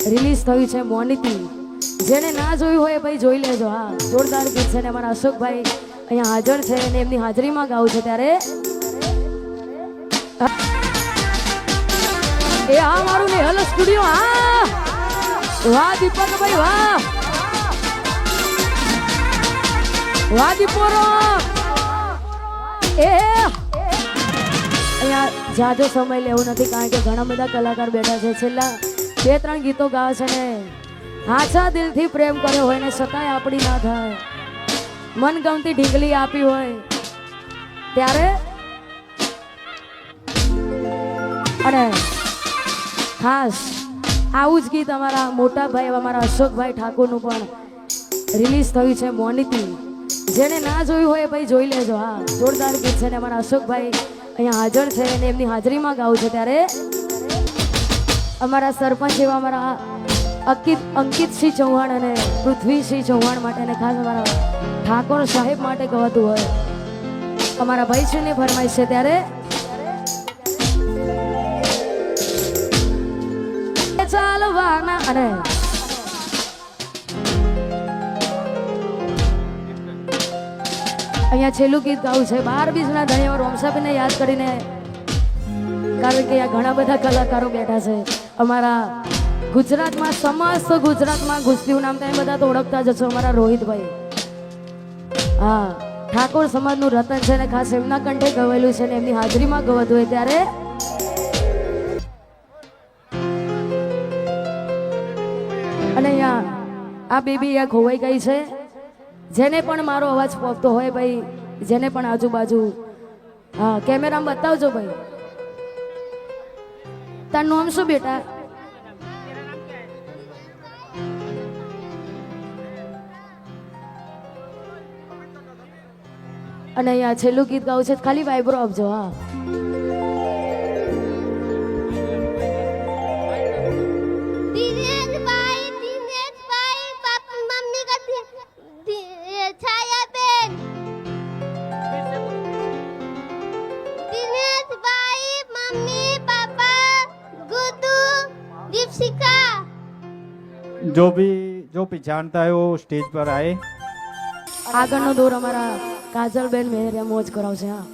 Release થયું છે મોનિતી. જેને ના જોયું હોય ભાઈ જોઈ લેજો. હા, જોરદાર ગીત છે ને અમારા અશોકભાઈ અહીંયા હાજર છે અને એમની હાજરીમાં ગાવું છે ત્યારે એ આ મારું નેહલ સ્ટુડિયો. હા વાહ દીપકભાઈ, વાહ વાહ દીપોરો. એ અહીંયા જાજો સમય લેવો નથી કારણ કે ઘણા બધા કલાકાર બેઠા છે. છેલ્લા 2-3 ગીતો ગાવે છે ને આછા દિલથી પ્રેમ કર્યો હોય ને છતાંય આપણી ના થાય, મનગમતી ઢીંગલી આપી હોય ત્યારે. અને ખાસ આવું જ ગીત અમારા મોટા ભાઈ અમારા અશોકભાઈ ઠાકોરનું પણ રિલીઝ થયું છે મોનિતી. જેને ના જોયું હોય ભાઈ જોઈ લેજો. હા, જોરદાર ગીત છે ને અમારા અશોકભાઈ અહીંયા હાજર છે અને એમની હાજરીમાં ગાવું છે ત્યારે અમારા સરપંચ એવા અમારા અંકિતસિંહ ચૌહાણ અને પૃથ્વીસિંહ ચૌહાણ માટે અને ખાસ અમારા ઠાકોર સાહેબ માટે ગવાતું હોય અમારા ભાઈશ્રીની ફરમાઈશ છે ત્યારે ચાલવાના. અને અહીંયા છેલ્લું ગીત ગાવું છે 12 બીજના ધણીવાર રોમસાબેનને યાદ કરીને, કારણ કે અહીંયા ઘણા બધા કલાકારો બેઠા છે અમારા ગુજરાતમાં. સમસ્ત ગુજરાતમાં ગુસ્તીનું નામ તમે બધા તો ઓળખતા જ છો. અમારા રોહિતભાઈ, હા, ઠાકોર સમાજનું રતન છે ને ખાસ એમના કંઠે ગવેલું છે ને એમની હાજરીમાં ગવત હોય ત્યારે અને અહીંયા આ બેબી અહીંયા ખોવાઈ ગઈ છે. જેને પણ મારો અવાજ પહોંચતો હોય ભાઈ, જેને પણ આજુબાજુ, હા કેમેરામાં બતાવજો ભાઈ. તારું નામ શું બેટા? અને અહીંયા છેલ્લું ગીત ગાવું છે, ખાલી વાઇબ્રો આપજો. હા, जो भी जानता है वो स्टेज पर आए. આગળનો દોર અમારા કાજલબેન મેહરિયા મોજ કરાવશે. હા,